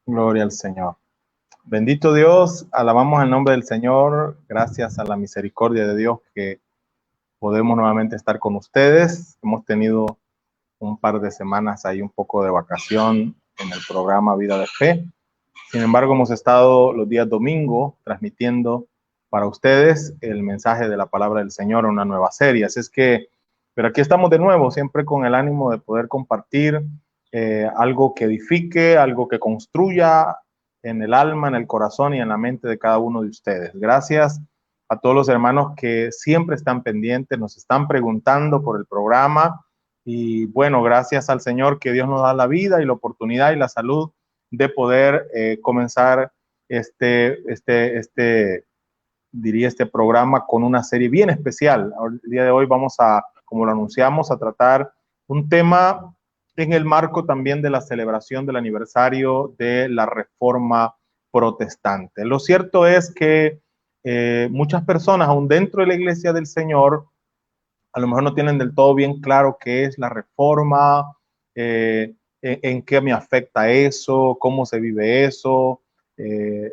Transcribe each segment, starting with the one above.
Gloria al Señor. Bendito Dios, alabamos el nombre del Señor, gracias a la misericordia de Dios que podemos nuevamente estar con ustedes. Hemos tenido un par de semanas ahí un poco de vacación en el programa Vida de Fe. Sin embargo, hemos estado los días domingo transmitiendo para ustedes el mensaje de la palabra del Señor en una nueva serie. Así es que, pero aquí estamos de nuevo, siempre con el ánimo de poder compartir algo que edifique, algo que construya en el alma, en el corazón y en la mente de cada uno de ustedes. Gracias a todos los hermanos que siempre están pendientes, nos están preguntando por el programa. Y bueno, gracias al Señor que Dios nos da la vida y la oportunidad y la salud de poder comenzar diría este programa con una serie bien especial. El día de hoy vamos a, como lo anunciamos, a tratar un tema en el marco también de la celebración del aniversario de la Reforma Protestante. Lo cierto es que muchas personas, aún dentro de la Iglesia del Señor, a lo mejor no tienen del todo bien claro qué es la Reforma, en qué me afecta eso, cómo se vive eso.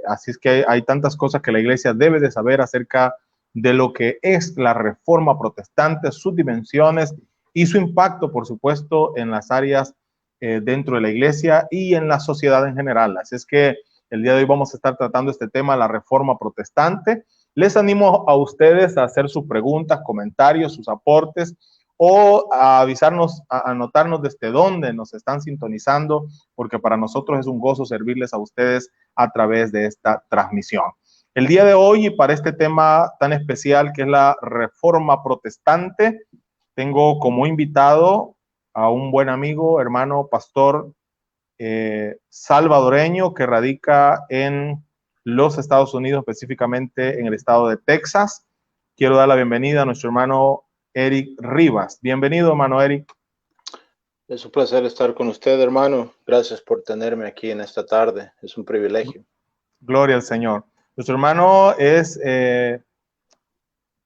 Así es que hay tantas cosas que la Iglesia debe de saber acerca de lo que es la Reforma Protestante, sus dimensiones y su impacto, por supuesto, en las áreas dentro de la Iglesia y en la sociedad en general. Así es que el día de hoy vamos a estar tratando este tema, la Reforma Protestante. Les animo a ustedes a hacer sus preguntas, comentarios, sus aportes o a avisarnos, a anotarnos desde dónde nos están sintonizando, porque para nosotros es un gozo servirles a ustedes a través de esta transmisión. El día de hoy, y para este tema tan especial que es la Reforma Protestante, tengo como invitado a un buen amigo, hermano, pastor salvadoreño que radica en los Estados Unidos, específicamente en el estado de Texas. Quiero dar la bienvenida a nuestro hermano Eric Rivas. Bienvenido, hermano Eric. Es un placer estar con usted, hermano. Gracias por tenerme aquí en esta tarde. Es un privilegio. Gloria al Señor. Nuestro hermano es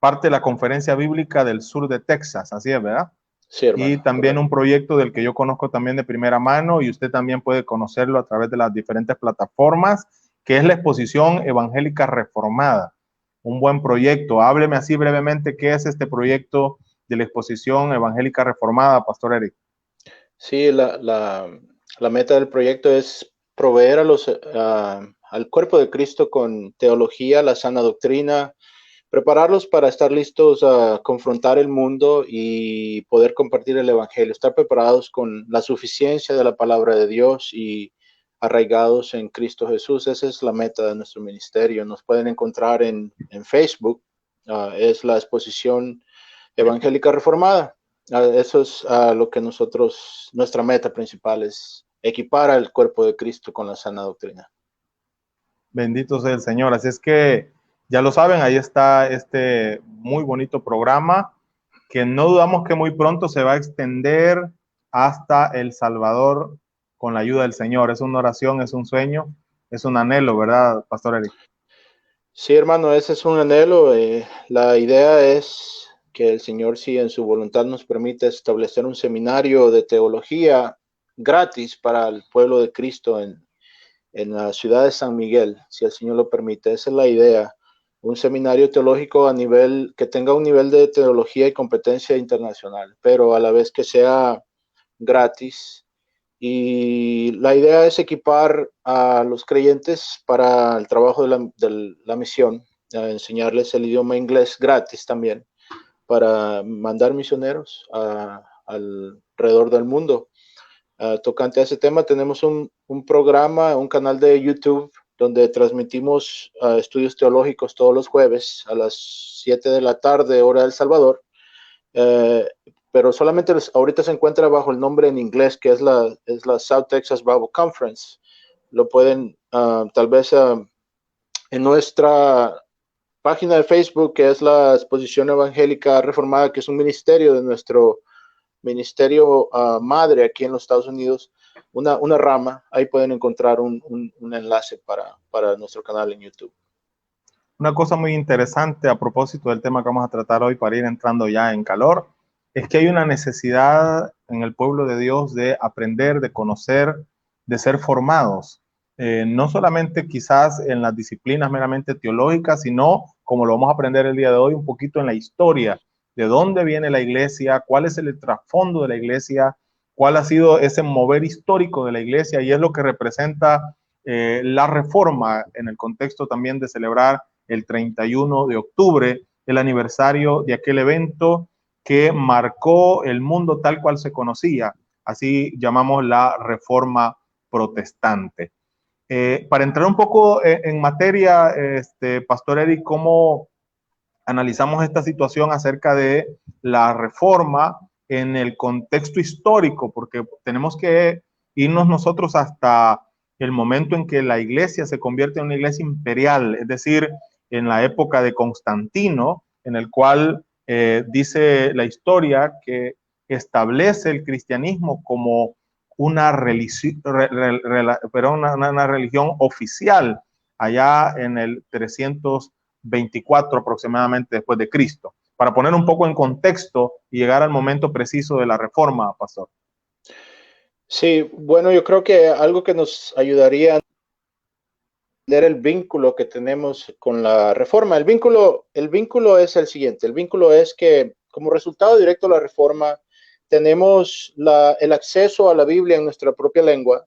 parte de la Conferencia Bíblica del Sur de Texas, así es, ¿verdad? Sí, hermano. Y también correcto. un proyecto del que yo conozco también de primera mano y usted también puede conocerlo a través de las diferentes plataformas, que es la Exposición Evangélica Reformada. Un buen proyecto. Hábleme así brevemente qué es este proyecto de la Exposición Evangélica Reformada, Pastor Eric. Sí, la meta del proyecto es proveer al cuerpo de Cristo con teología, la sana doctrina, prepararlos para estar listos a confrontar el mundo y poder compartir el Evangelio, estar preparados con la suficiencia de la palabra de Dios y arraigados en Cristo Jesús. Esa es la meta de nuestro ministerio. Nos pueden encontrar en Facebook, es la Exposición Evangélica Reformada. Eso es lo que nuestra meta principal es equipar al cuerpo de Cristo con la sana doctrina. Bendito sea el Señor. Así es que ya lo saben, ahí está este muy bonito programa que no dudamos que muy pronto se va a extender hasta El Salvador con la ayuda del Señor. Es una oración, es un sueño, es un anhelo, ¿verdad, Pastor Eric? Sí, hermano, ese es un anhelo. La idea es que el Señor, si en su voluntad nos permite establecer un seminario de teología gratis para el pueblo de Cristo en la ciudad de San Miguel, si el Señor lo permite. Esa es la idea. Un seminario teológico que tenga un nivel de teología y competencia internacional, pero a la vez que sea gratis. Y la idea es equipar a los creyentes para el trabajo de la misión, enseñarles el idioma inglés gratis también, para mandar misioneros alrededor del mundo. Tocante a ese tema, tenemos un programa, un canal de YouTube donde transmitimos estudios teológicos todos los jueves a las 7 de la tarde, hora de El Salvador. Pero solamente ahorita se encuentra bajo el nombre en inglés, que es la South Texas Bible Conference. Lo pueden tal vez en nuestra página de Facebook, que es la Exposición Evangélica Reformada, que es un ministerio de nuestro ministerio madre aquí en los Estados Unidos, una rama. Ahí pueden encontrar un enlace para nuestro canal en YouTube. Una cosa muy interesante a propósito del tema que vamos a tratar hoy para ir entrando ya en calor, es que hay una necesidad en el pueblo de Dios de aprender, de conocer, de ser formados. no solamente quizás en las disciplinas meramente teológicas, sino, como lo vamos a aprender el día de hoy, un poquito en la historia, de dónde viene la iglesia, cuál es el trasfondo de la iglesia, cuál ha sido ese mover histórico de la iglesia, y es lo que representa la reforma en el contexto también de celebrar el 31 de octubre, el aniversario de aquel evento que marcó el mundo tal cual se conocía, así llamamos la reforma protestante. Para entrar un poco en materia, Pastor Eric, ¿cómo analizamos esta situación acerca de la reforma en el contexto histórico? Porque tenemos que irnos nosotros hasta el momento en que la iglesia se convierte en una iglesia imperial, es decir, en la época de Constantino, en el cual dice la historia que establece el cristianismo como una religión oficial allá en el 324 aproximadamente después de Cristo, para poner un poco en contexto y llegar al momento preciso de la reforma, pastor. Sí, bueno, yo creo que algo que nos ayudaría a entender el vínculo que tenemos con la reforma, el vínculo es el siguiente, el vínculo es que como resultado directo de la reforma tenemos el acceso a la Biblia en nuestra propia lengua.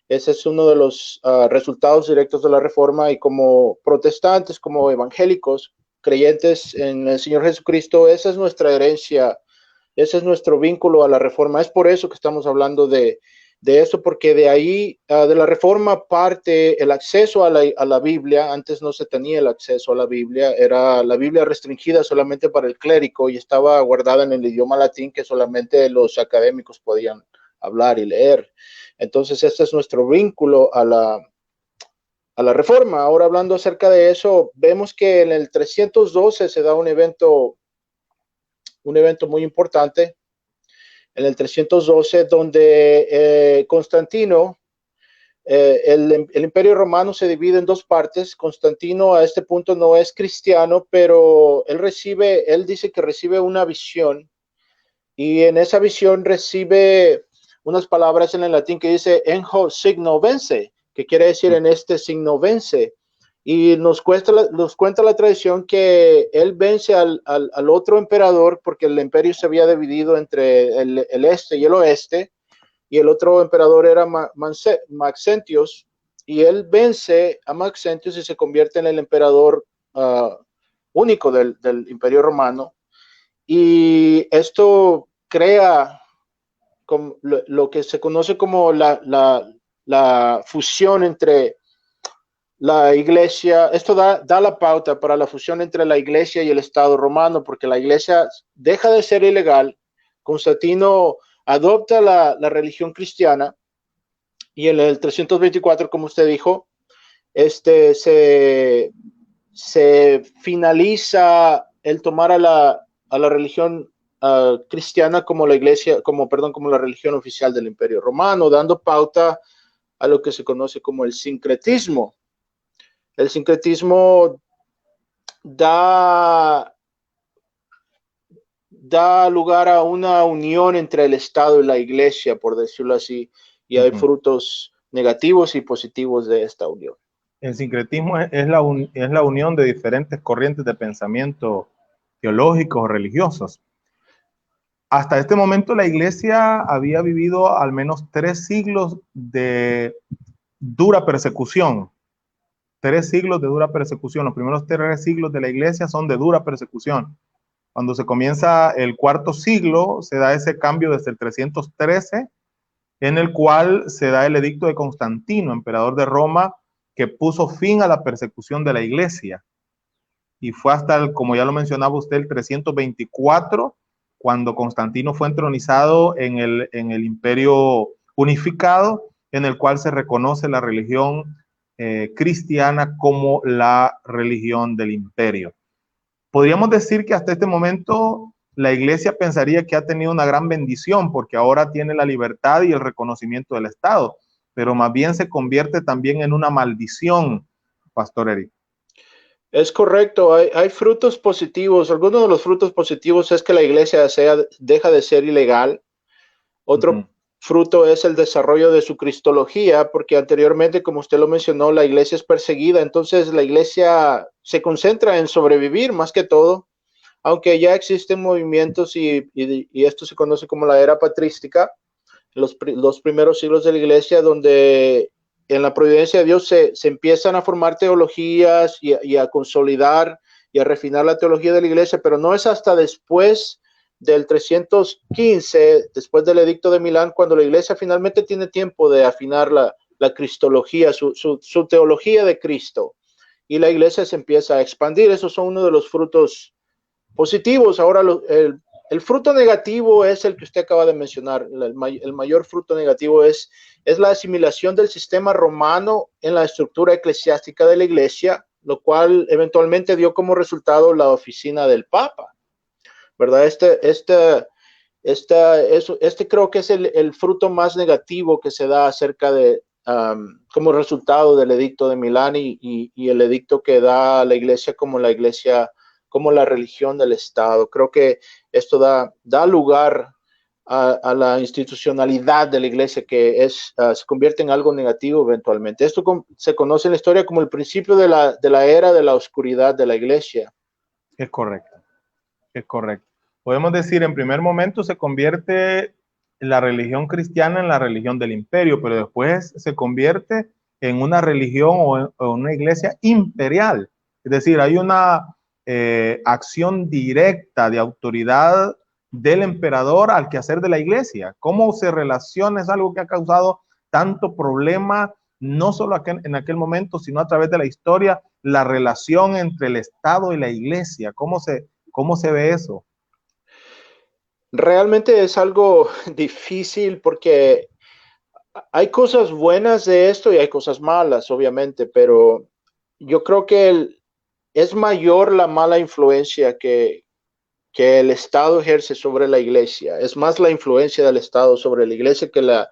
Ese es uno de los resultados directos de la reforma, y como protestantes, como evangélicos, creyentes en el Señor Jesucristo, esa es nuestra herencia, ese es nuestro vínculo a la reforma. Es por eso que estamos hablando de eso, porque de ahí, de la reforma, parte el acceso a la Biblia. Antes no se tenía el acceso a la Biblia, era la Biblia restringida solamente para el clérigo y estaba guardada en el idioma latín que solamente los académicos podían hablar y leer. Entonces, este es nuestro vínculo a la reforma. Ahora, hablando acerca de eso, vemos que en el 312 se da un evento muy importante, en el 312, donde Constantino, el Imperio Romano se divide en dos partes. Constantino a este punto no es cristiano, pero él dice que recibe una visión, y en esa visión recibe unas palabras en el latín que dice en ho signo vence, que quiere decir en este signo vence. Y nos cuenta la tradición que él vence al otro emperador, porque el imperio se había dividido entre el este y el oeste, y el otro emperador era Maxentius, y él vence a Maxentius y se convierte en el emperador único del Imperio Romano. Y esto crea lo que se conoce como la fusión entre la iglesia. Esto da la pauta para la fusión entre la iglesia y el Estado romano, porque la iglesia deja de ser ilegal. Constantino adopta la religión cristiana, y en el 324, como usted dijo, se finaliza el tomar a la religión cristiana como la iglesia, como la religión oficial del Imperio Romano, dando pauta a lo que se conoce como el sincretismo. El sincretismo da lugar a una unión entre el Estado y la iglesia, por decirlo así, y hay frutos negativos y positivos de esta unión. El sincretismo es la unión de diferentes corrientes de pensamiento teológicos o religiosos. Hasta este momento la iglesia había vivido al menos 3 siglos de dura persecución. 3 siglos de dura persecución. Los primeros 3 siglos de la iglesia son de dura persecución. Cuando se comienza el 4º siglo, se da ese cambio desde el 313, en el cual se da el edicto de Constantino, emperador de Roma, que puso fin a la persecución de la iglesia. Y fue hasta, como ya lo mencionaba usted, el 324, cuando Constantino fue entronizado en el imperio unificado, en el cual se reconoce la religión cristiana como la religión del imperio. Podríamos decir que hasta este momento la iglesia pensaría que ha tenido una gran bendición, porque ahora tiene la libertad y el reconocimiento del Estado, pero más bien se convierte también en una maldición, Pastor Eric. Es correcto, hay frutos positivos. Algunos de los frutos positivos es que la iglesia deja de ser ilegal. Otro fruto es el desarrollo de su cristología, porque anteriormente, como usted lo mencionó, la iglesia es perseguida, entonces la iglesia se concentra en sobrevivir más que todo, aunque ya existen movimientos y esto se conoce como la era patrística, los primeros siglos de la iglesia, donde en la providencia de Dios se empiezan a formar teologías y a consolidar y a refinar la teología de la iglesia, pero no es hasta después del 315, después del edicto de Milán, cuando la iglesia finalmente tiene tiempo de afinar la cristología, su teología de Cristo, y la iglesia se empieza a expandir. Esos son uno de los frutos positivos. Ahora, el fruto negativo es el que usted acaba de mencionar. El mayor fruto negativo es la asimilación del sistema romano en la estructura eclesiástica de la iglesia, lo cual eventualmente dio como resultado la oficina del Papa, ¿verdad? Este creo que es el fruto más negativo que se da acerca de, como resultado del edicto de Milán y el edicto que da la iglesia, como la religión del Estado. Creo que esto da lugar a la institucionalidad de la iglesia, que se convierte en algo negativo eventualmente. Esto se conoce en la historia como el principio de la era de la oscuridad de la iglesia. Es correcto, es correcto. Podemos decir, en primer momento se convierte la religión cristiana en la religión del imperio, pero después se convierte en una religión o una iglesia imperial. Es decir, hay una acción directa de autoridad del emperador al quehacer de la iglesia. ¿Cómo se relaciona? Es algo que ha causado tanto problema, no solo en aquel momento, sino a través de la historia, la relación entre el Estado y la iglesia. ¿Cómo se ve eso? Realmente es algo difícil porque hay cosas buenas de esto y hay cosas malas, obviamente, pero yo creo que es mayor la mala influencia que el Estado ejerce sobre la iglesia. Es más la influencia del Estado sobre la iglesia que la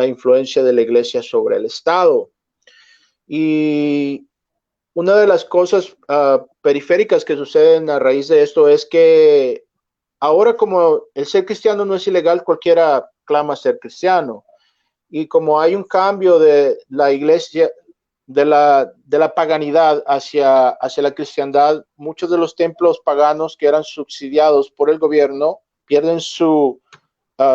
influencia de la iglesia sobre el Estado. Y una de las cosas periféricas que suceden a raíz de esto es que ahora, como el ser cristiano no es ilegal, cualquiera clama ser cristiano. Y como hay un cambio de la iglesia, de la paganidad hacia la cristiandad, muchos de los templos paganos que eran subsidiados por el gobierno pierden su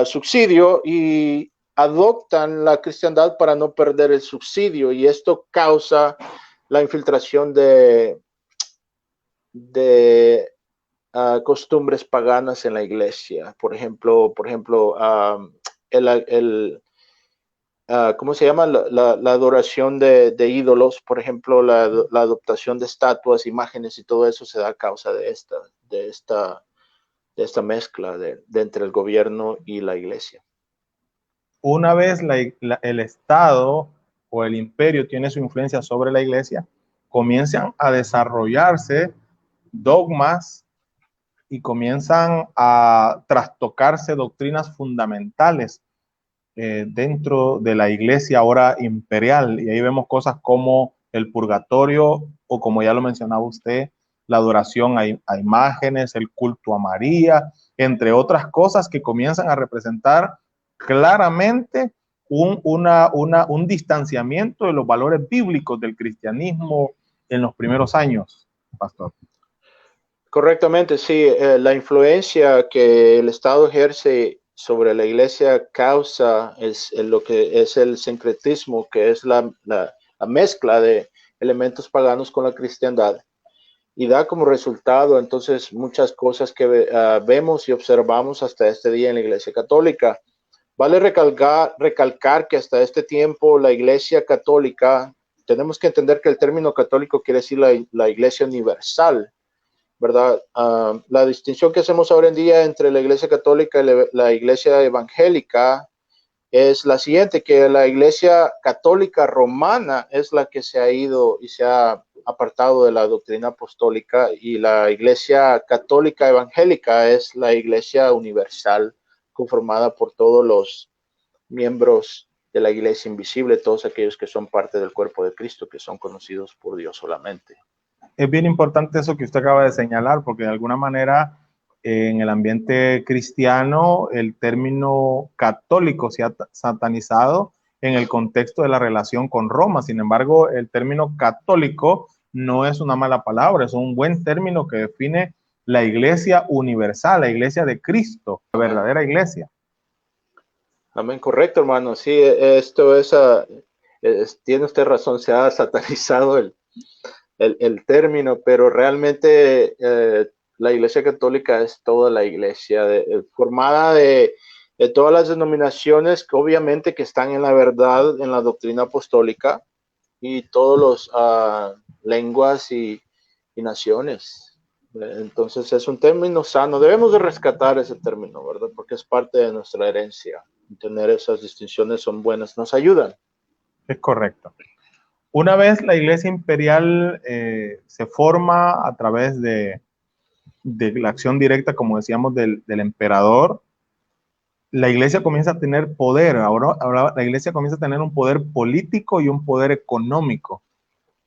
subsidio y adoptan la cristiandad para no perder el subsidio, y esto causa la infiltración de costumbres paganas en la iglesia. Por ejemplo, ¿cómo se llama? La adoración de ídolos, por ejemplo, la adoptación de estatuas, imágenes y todo eso se da a causa de esta mezcla entre el gobierno y la iglesia. Una vez el Estado o el imperio tiene su influencia sobre la iglesia, comienzan a desarrollarse dogmas y comienzan a trastocarse doctrinas fundamentales dentro de la iglesia ahora imperial. Y ahí vemos cosas como el purgatorio o, como ya lo mencionaba usted, la adoración a imágenes, el culto a María, entre otras cosas que comienzan a representar claramente un distanciamiento de los valores bíblicos del cristianismo en los primeros años, pastor. Correctamente, sí. La influencia que el Estado ejerce sobre la iglesia causa lo que es el sincretismo, que es la mezcla de elementos paganos con la cristiandad, y da como resultado entonces muchas cosas que vemos y observamos hasta este día en la iglesia católica. Vale recalcar que hasta este tiempo la iglesia católica, tenemos que entender que el término católico quiere decir la iglesia universal, ¿verdad? La distinción que hacemos ahora en día entre la iglesia católica y la iglesia evangélica es la siguiente, que la iglesia católica romana es la que se ha ido y se ha apartado de la doctrina apostólica, y la iglesia católica evangélica es la iglesia universal, conformada por todos los miembros de la iglesia invisible, todos aquellos que son parte del cuerpo de Cristo, que son conocidos por Dios solamente. Es bien importante eso que usted acaba de señalar, porque de alguna manera en el ambiente cristiano el término católico se ha satanizado en el contexto de la relación con Roma. Sin embargo, el término católico no es una mala palabra, es un buen término que define la iglesia universal, la iglesia de Cristo, la verdadera iglesia. Amén, correcto, hermano. Sí, esto tiene usted razón, se ha satanizado el término, pero realmente la Iglesia Católica es toda la iglesia formada de todas las denominaciones que obviamente que están en la verdad, en la doctrina apostólica y todos los lenguas y naciones. Entonces es un término sano. Debemos de rescatar ese término, ¿verdad? Porque es parte de nuestra herencia. Tener esas distinciones son buenas, nos ayudan. Es correcto. Una vez la iglesia imperial se forma a través de la acción directa, como decíamos, del emperador, la iglesia comienza a tener poder. Ahora la iglesia comienza a tener un poder político y un poder económico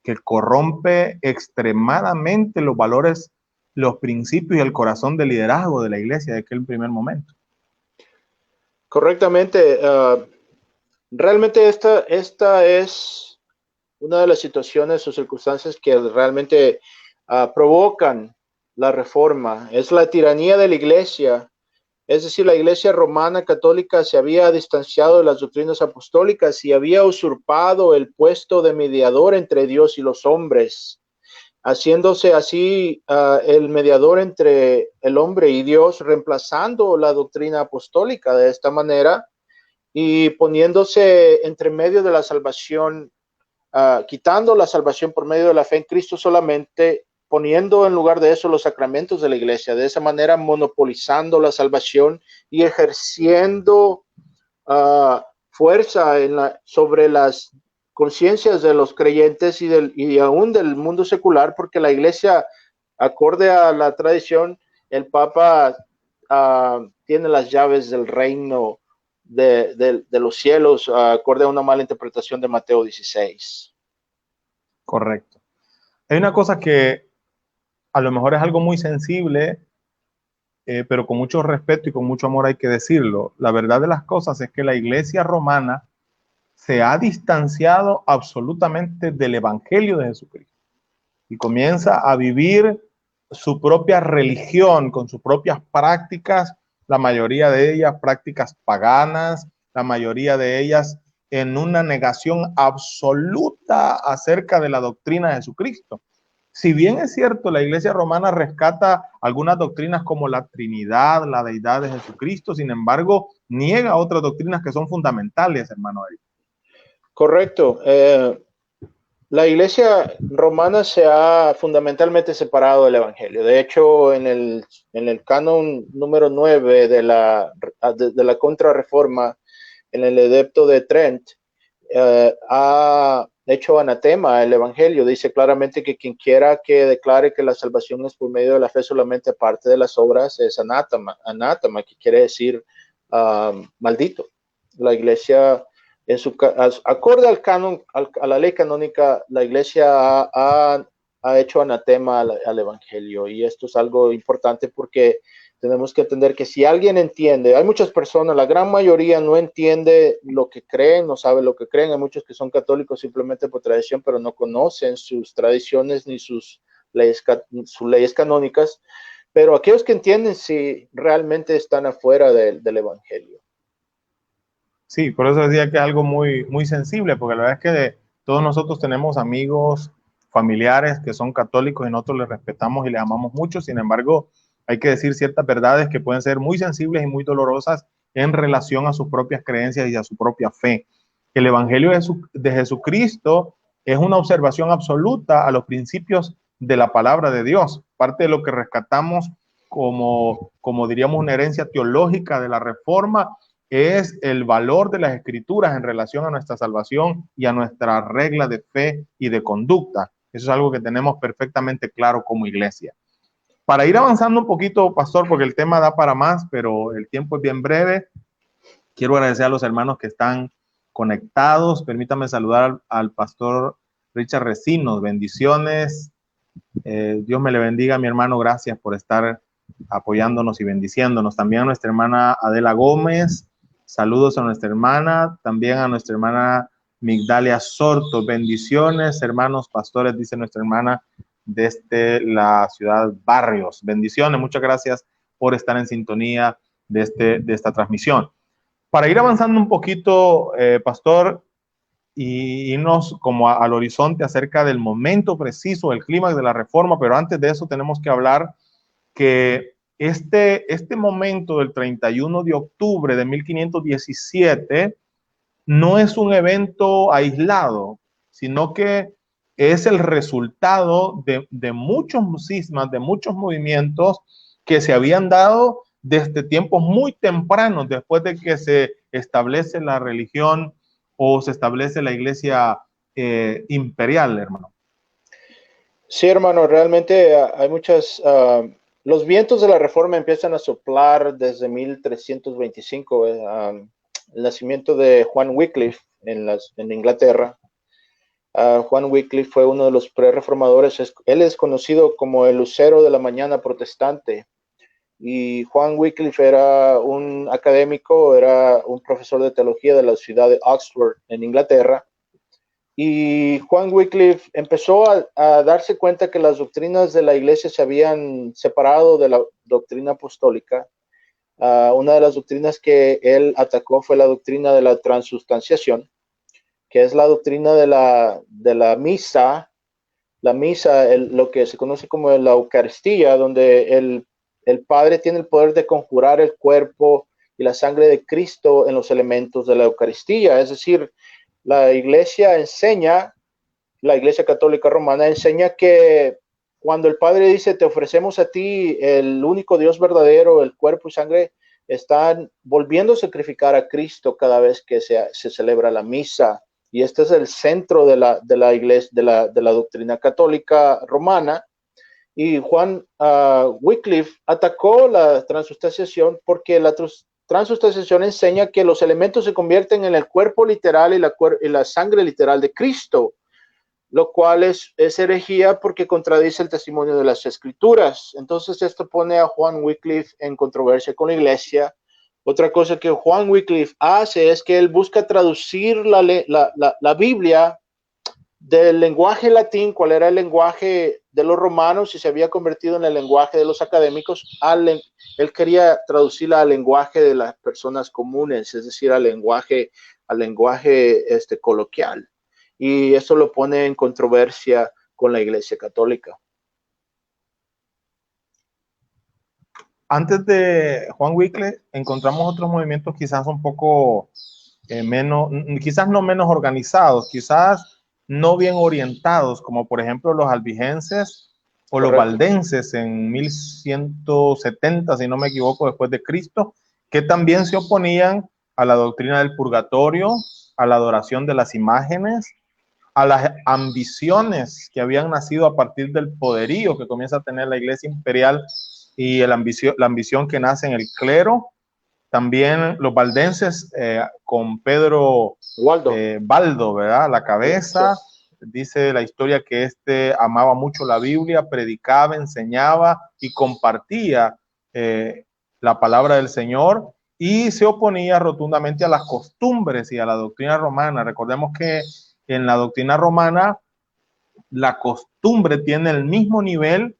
que corrompe extremadamente los valores, los principios y el corazón del liderazgo de la iglesia de aquel primer momento. Correctamente. Realmente esta es una de las situaciones o circunstancias que realmente provocan la reforma. Es la tiranía de la iglesia. Es decir, la iglesia romana católica se había distanciado de las doctrinas apostólicas y había usurpado el puesto de mediador entre Dios y los hombres, haciéndose así el mediador entre el hombre y Dios, reemplazando la doctrina apostólica de esta manera y poniéndose entre medio de la salvación, quitando la salvación por medio de la fe en Cristo solamente, poniendo en lugar de eso los sacramentos de la iglesia, de esa manera monopolizando la salvación y ejerciendo fuerza sobre las conciencias de los creyentes y aún del mundo secular, porque la iglesia, acorde a la tradición, el Papa tiene las llaves del reino de los cielos, acorde a una mala interpretación de Mateo 16. Correcto. Hay una cosa que a lo mejor es algo muy sensible, pero con mucho respeto y con mucho amor hay que decirlo. La verdad de las cosas es que la iglesia romana se ha distanciado absolutamente del evangelio de Jesucristo y comienza a vivir su propia religión con sus propias prácticas, la mayoría de ellas prácticas paganas, la mayoría de ellas en una negación absoluta acerca de la doctrina de Jesucristo. Si bien es cierto, la iglesia romana rescata algunas doctrinas como la Trinidad, la deidad de Jesucristo, sin embargo, niega otras doctrinas que son fundamentales, hermano Eric. Correcto. La iglesia romana se ha fundamentalmente separado del evangelio. De hecho, en el canon número 9 de la Contrarreforma, en el Edicto de Trent, ha hecho anatema el evangelio. Dice claramente que quien quiera que declare que la salvación es por medio de la fe solamente aparte de las obras es anátema, que quiere decir maldito. La iglesia, acorde al canon, a la ley canónica, la iglesia ha hecho anatema al evangelio, y esto es algo importante porque tenemos que entender que si alguien entiende, hay muchas personas, la gran mayoría no entiende lo que creen, no sabe lo que creen. Hay muchos que son católicos simplemente por tradición, pero no conocen sus tradiciones ni sus leyes canónicas. Pero aquellos que entienden, sí, realmente están afuera del evangelio. Sí, por eso decía que es algo muy, muy sensible, porque la verdad es que todos nosotros tenemos amigos, familiares que son católicos y nosotros les respetamos y les amamos mucho. Sin embargo, hay que decir ciertas verdades que pueden ser muy sensibles y muy dolorosas en relación a sus propias creencias y a su propia fe. El Evangelio de Jesucristo es una observación absoluta a los principios de la palabra de Dios. Parte de lo que rescatamos como diríamos, una herencia teológica de la Reforma es el valor de las Escrituras en relación a nuestra salvación y a nuestra regla de fe y de conducta. Eso es algo que tenemos perfectamente claro como iglesia. Para ir avanzando un poquito, pastor, porque el tema da para más, pero el tiempo es bien breve, quiero agradecer a los hermanos que están conectados. Permítame saludar al pastor Richard Recinos. Bendiciones. Dios me le bendiga, mi hermano. Gracias por estar apoyándonos y bendiciéndonos. También a nuestra hermana Adela Gómez, saludos a nuestra hermana, también a nuestra hermana Migdalia Sorto, bendiciones, hermanos pastores, dice nuestra hermana desde la ciudad Barrios. Bendiciones, muchas gracias por estar en sintonía de esta transmisión. Para ir avanzando un poquito, pastor, y irnos como al horizonte acerca del momento preciso, el clímax de la reforma, pero antes de eso tenemos que hablar que este momento del 31 de octubre de 1517 no es un evento aislado, sino que es el resultado de muchos cismas, de muchos movimientos que se habían dado desde tiempos muy tempranos, después de que se establece la religión o se establece la iglesia imperial, hermano. Sí, hermano, realmente hay muchas... los vientos de la reforma empiezan a soplar desde 1325, el nacimiento de Juan Wycliffe en Inglaterra. Juan Wycliffe fue uno de los pre-reformadores. Él es conocido como el lucero de la mañana protestante. Y Juan Wycliffe era un académico, era un profesor de teología de la ciudad de Oxford, en Inglaterra. Y Juan Wycliffe empezó a darse cuenta que las doctrinas de la iglesia se habían separado de la doctrina apostólica. Una de las doctrinas que él atacó fue la doctrina de la transustanciación, que es la doctrina de la misa, lo que se conoce como la Eucaristía, donde el Padre tiene el poder de conjurar el cuerpo y la sangre de Cristo en los elementos de la Eucaristía. Es decir, la iglesia católica romana enseña que cuando el Padre dice, te ofrecemos a ti el único Dios verdadero, el cuerpo y sangre, están volviendo a sacrificar a Cristo cada vez que se celebra la misa. Y este es el centro de la iglesia, de la doctrina católica romana. Y Juan Wycliffe atacó la transustanciación porque la transustanciación enseña que los elementos se convierten en el cuerpo literal y la sangre literal de Cristo, lo cual es herejía porque contradice el testimonio de las Escrituras. Entonces esto pone a Juan Wycliffe en controversia con la iglesia. Otra cosa que Juan Wycliffe hace es que él busca traducir la Biblia del lenguaje latín, cuál era el lenguaje de los romanos y se había convertido en el lenguaje de los académicos. Él quería traducirla al lenguaje de las personas comunes, es decir, al lenguaje coloquial. Y eso lo pone en controversia con la Iglesia Católica. Antes de Juan Wycliffe encontramos otros movimientos quizás un poco quizás no menos organizados, quizás no bien orientados, como por ejemplo los albigenses o los valdenses en 1170, si no me equivoco, después de Cristo, que también se oponían a la doctrina del purgatorio, a la adoración de las imágenes, a las ambiciones que habían nacido a partir del poderío que comienza a tener la iglesia imperial y la ambición que nace en el clero. También los valdenses con Pedro Baldo, ¿verdad? La cabeza. Dice la historia que amaba mucho la Biblia, predicaba, enseñaba y compartía la palabra del Señor y se oponía rotundamente a las costumbres y a la doctrina romana. Recordemos que en la doctrina romana la costumbre tiene el mismo nivel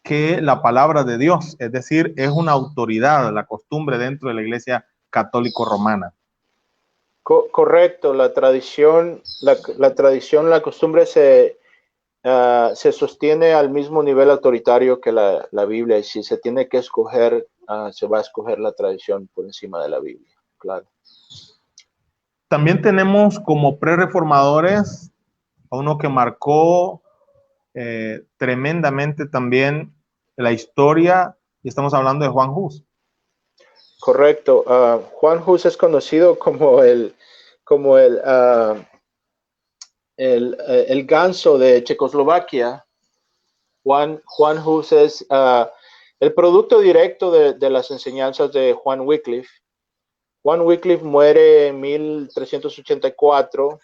que la palabra de Dios, es decir, es una autoridad, la costumbre dentro de la iglesia católico romana. Correcto, la tradición, la costumbre se sostiene al mismo nivel autoritario que la Biblia, y si se tiene que escoger, se va a escoger la tradición por encima de la Biblia, claro. También tenemos como pre-reformadores a uno que marcó tremendamente también la historia, y estamos hablando de Juan Hus. Correcto. Juan Hus es conocido como el ganso de Checoslovaquia. Juan Hus es el producto directo de las enseñanzas de Juan Wycliffe. Juan Wycliffe muere en 1384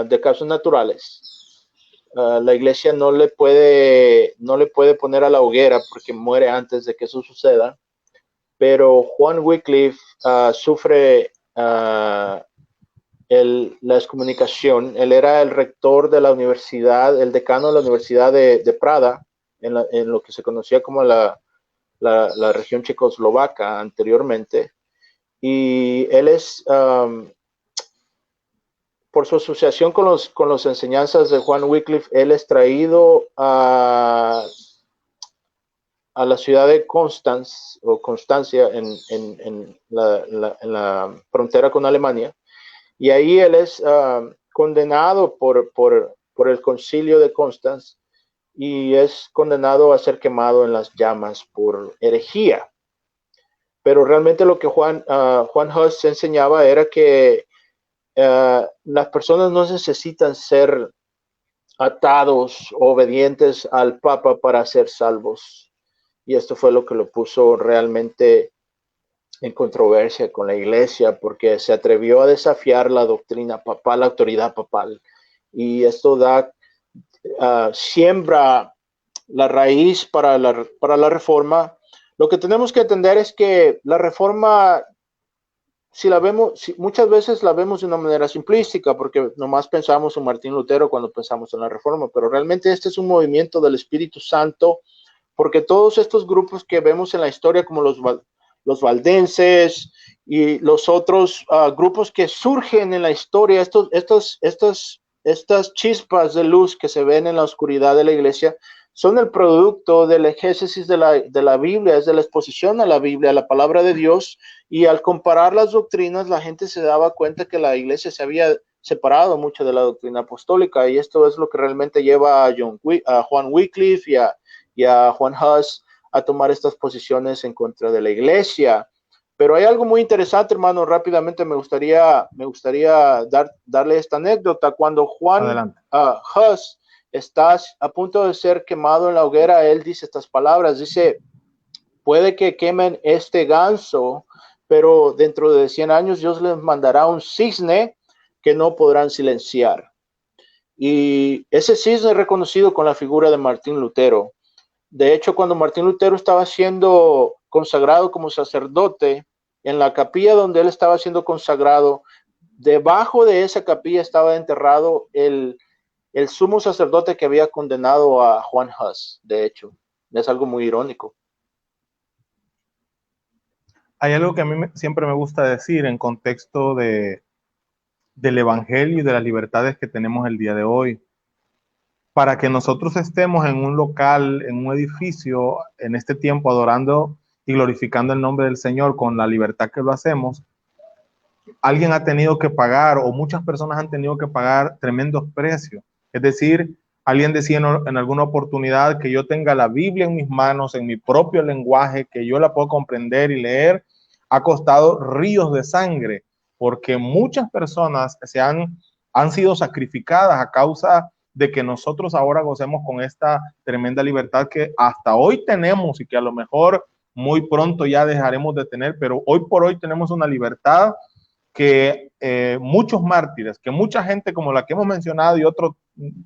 de causas naturales. la iglesia no le puede poner a la hoguera porque muere antes de que eso suceda, pero Juan Wycliffe sufre la excomunicación. Él era el rector de la universidad, el decano de la Universidad de Prada, en lo que se conocía como la región checoslovaca anteriormente, y él es, por su asociación con las enseñanzas de Juan Wycliffe, él es traído a la ciudad de Constancia en la frontera con Alemania, y ahí él es condenado por el concilio de Constanz, y es condenado a ser quemado en las llamas por herejía. Pero realmente lo que Juan Hus enseñaba era que las personas no necesitan ser atados, obedientes al Papa para ser salvos. Y esto fue lo que lo puso realmente en controversia con la iglesia, porque se atrevió a desafiar la doctrina papal, la autoridad papal. Y esto siembra la raíz para la reforma. Lo que tenemos que entender es que la reforma, muchas veces la vemos de una manera simplística, porque nomás pensamos en Martín Lutero cuando pensamos en la reforma, pero realmente este es un movimiento del Espíritu Santo, porque todos estos grupos que vemos en la historia, como los valdenses y los otros grupos que surgen en la historia, estas chispas de luz que se ven en la oscuridad de la iglesia, son el producto del exégesis de la Biblia, es de la exposición a la Biblia, a la palabra de Dios, y al comparar las doctrinas, la gente se daba cuenta que la iglesia se había separado mucho de la doctrina apostólica, y esto es lo que realmente lleva a Juan Wycliffe y a Juan Hus a tomar estas posiciones en contra de la iglesia. Pero hay algo muy interesante, hermano. Rápidamente me gustaría darle esta anécdota. Cuando Juan Hus está a punto de ser quemado en la hoguera, él dice estas palabras. Dice: puede que quemen este ganso, pero dentro de 100 años Dios les mandará un cisne que no podrán silenciar. Y ese cisne es reconocido con la figura de Martín Lutero. De hecho, cuando Martín Lutero estaba siendo consagrado como sacerdote, en la capilla donde él estaba siendo consagrado, debajo de esa capilla estaba enterrado el sumo sacerdote que había condenado a Juan Hus. De hecho, es algo muy irónico. Hay algo que a mí siempre me gusta decir en contexto del evangelio y de las libertades que tenemos el día de hoy. Para que nosotros estemos en un local, en un edificio, en este tiempo adorando y glorificando el nombre del Señor con la libertad que lo hacemos, alguien ha tenido que pagar, o muchas personas han tenido que pagar tremendos precios. Es decir, alguien decía en alguna oportunidad que yo tenga la Biblia en mis manos, en mi propio lenguaje, que yo la puedo comprender y leer, ha costado ríos de sangre, porque muchas personas han sido sacrificadas a causa de que nosotros ahora gocemos con esta tremenda libertad que hasta hoy tenemos y que a lo mejor muy pronto ya dejaremos de tener, pero hoy por hoy tenemos una libertad que muchos mártires, que mucha gente como la que hemos mencionado y otras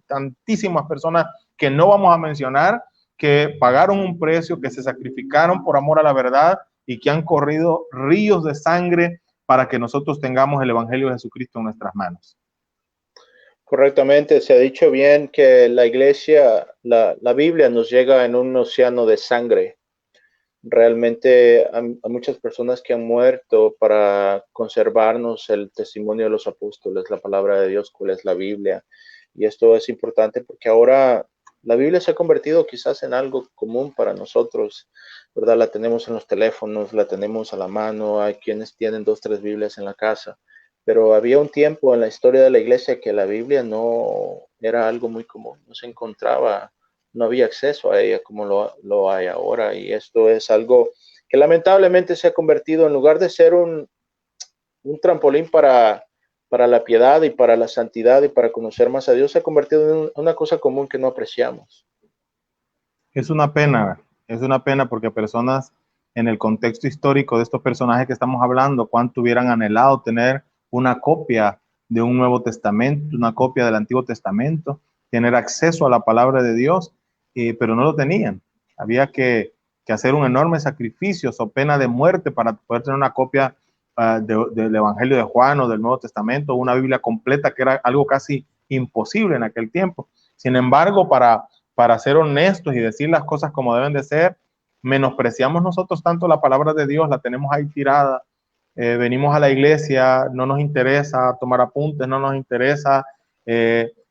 tantísimas personas que no vamos a mencionar, que pagaron un precio, que se sacrificaron por amor a la verdad y que han corrido ríos de sangre para que nosotros tengamos el Evangelio de Jesucristo en nuestras manos. Correctamente, se ha dicho bien que la iglesia, la Biblia nos llega en un océano de sangre. Realmente hay muchas personas que han muerto para conservarnos el testimonio de los apóstoles, la palabra de Dios, cuál es la Biblia. Y esto es importante porque ahora la Biblia se ha convertido quizás en algo común para nosotros, ¿verdad? La tenemos en los teléfonos, la tenemos a la mano, hay quienes tienen 2, 3 Biblias en la casa. Pero había un tiempo en la historia de la iglesia que la Biblia no era algo muy común, no se encontraba, no había acceso a ella como lo hay ahora. Y esto es algo que lamentablemente se ha convertido, en lugar de ser un trampolín para la piedad y para la santidad y para conocer más a Dios, se ha convertido en una cosa común que no apreciamos. Es una pena porque personas en el contexto histórico de estos personajes que estamos hablando, cuánto hubieran anhelado tener una copia de un Nuevo Testamento, una copia del Antiguo Testamento, tener acceso a la palabra de Dios, pero no lo tenían. Había que hacer un enorme sacrificio, so pena de muerte, para poder tener una copia del Evangelio de Juan o del Nuevo Testamento, una Biblia completa, que era algo casi imposible en aquel tiempo. Sin embargo, para ser honestos y decir las cosas como deben de ser, menospreciamos nosotros tanto la palabra de Dios, la tenemos ahí tirada, venimos a la iglesia, no nos interesa tomar apuntes, no nos interesa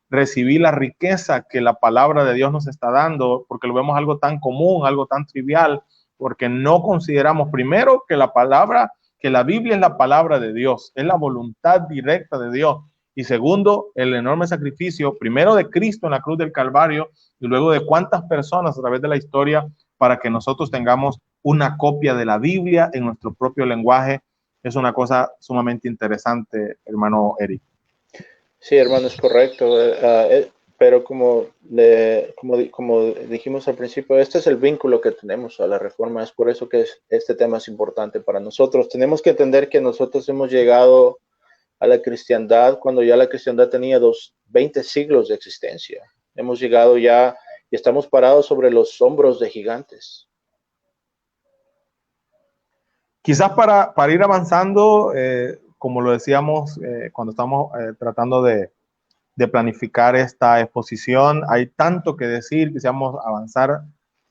recibir la riqueza que la palabra de Dios nos está dando, porque lo vemos algo tan común, algo tan trivial, porque no consideramos primero que la Biblia es la palabra de Dios, es la voluntad directa de Dios. Y segundo, el enorme sacrificio, primero de Cristo en la cruz del Calvario, y luego de cuántas personas a través de la historia para que nosotros tengamos una copia de la Biblia en nuestro propio lenguaje. Es una cosa sumamente interesante, hermano Eric. Sí, hermano, es correcto. Pero como dijimos al principio, este es el vínculo que tenemos a la Reforma. Es por eso que este tema es importante para nosotros. Tenemos que entender que nosotros hemos llegado a la cristiandad cuando ya la cristiandad tenía 20 siglos de existencia. Hemos llegado ya y estamos parados sobre los hombros de gigantes. Quizás para ir avanzando, como lo decíamos cuando estamos tratando de planificar esta exposición, hay tanto que decir, quisiéramos avanzar,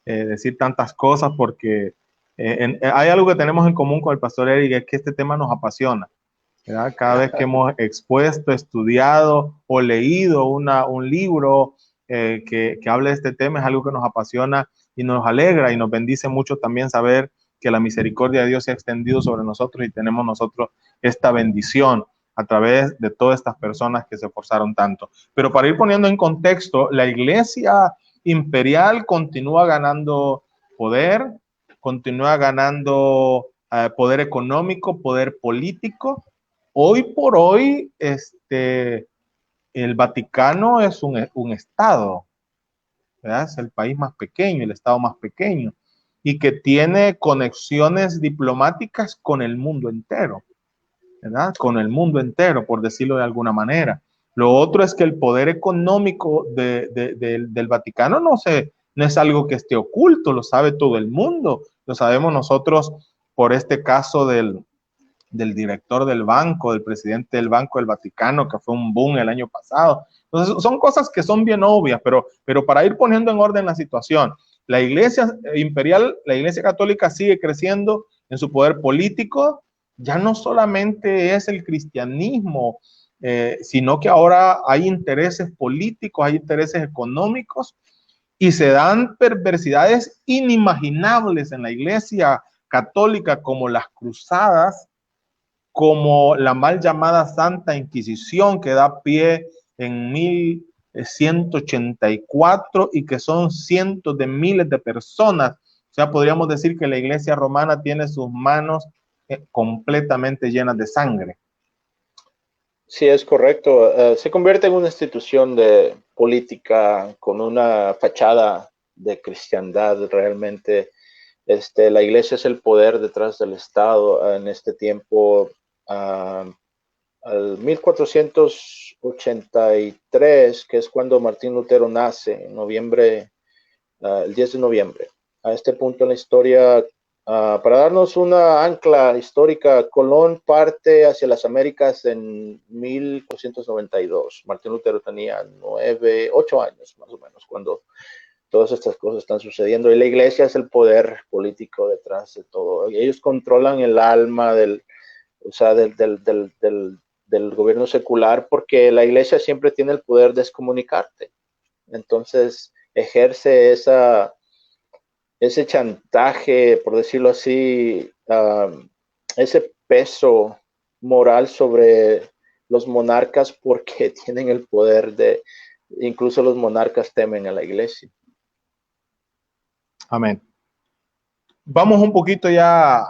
decir tantas cosas, porque hay algo que tenemos en común con el pastor Eric, es que este tema nos apasiona, ¿verdad? Cada vez que hemos expuesto, estudiado o leído un libro que hable de este tema, es algo que nos apasiona y nos alegra y nos bendice mucho también saber que la misericordia de Dios se ha extendido sobre nosotros y tenemos nosotros esta bendición a través de todas estas personas que se esforzaron tanto. Pero para ir poniendo en contexto, la iglesia imperial continúa ganando poder, continúa ganando poder económico, poder político. Hoy por hoy, el Vaticano es un estado, ¿verdad? Es el país más pequeño, el estado más pequeño, y que tiene conexiones diplomáticas con el mundo entero, ¿verdad? Con el mundo entero, por decirlo de alguna manera. Lo otro es que el poder económico del Vaticano no es algo que esté oculto, lo sabe todo el mundo, lo sabemos nosotros por este caso del director del banco, del presidente del Banco del Vaticano, que fue un boom el año pasado. Entonces, son cosas que son bien obvias, pero para ir poniendo en orden la situación, la iglesia imperial, la iglesia católica sigue creciendo en su poder político. Ya no solamente es el cristianismo, sino que ahora hay intereses políticos, hay intereses económicos, y se dan perversidades inimaginables en la iglesia católica, como las cruzadas, como la mal llamada Santa Inquisición, que da pie en 1184 y que son cientos de miles de personas. O sea, podríamos decir que la iglesia romana tiene sus manos completamente llenas de sangre. Sí, es correcto. Se convierte en una institución de política con una fachada de cristiandad realmente. La iglesia es el poder detrás del Estado. En este tiempo, al 1483, que es cuando Martín Lutero nace, en noviembre, el 10 de noviembre. A este punto en la historia, para darnos una ancla histórica, Colón parte hacia las Américas en 1492. Martín Lutero tenía 8 años más o menos cuando todas estas cosas están sucediendo, y la iglesia es el poder político detrás de todo. Ellos controlan el alma del gobierno secular, porque la iglesia siempre tiene el poder de excomunicarte. Entonces ejerce ese chantaje, por decirlo así, ese peso moral sobre los monarcas, porque tienen el poder incluso los monarcas temen a la iglesia. Amén. Vamos un poquito ya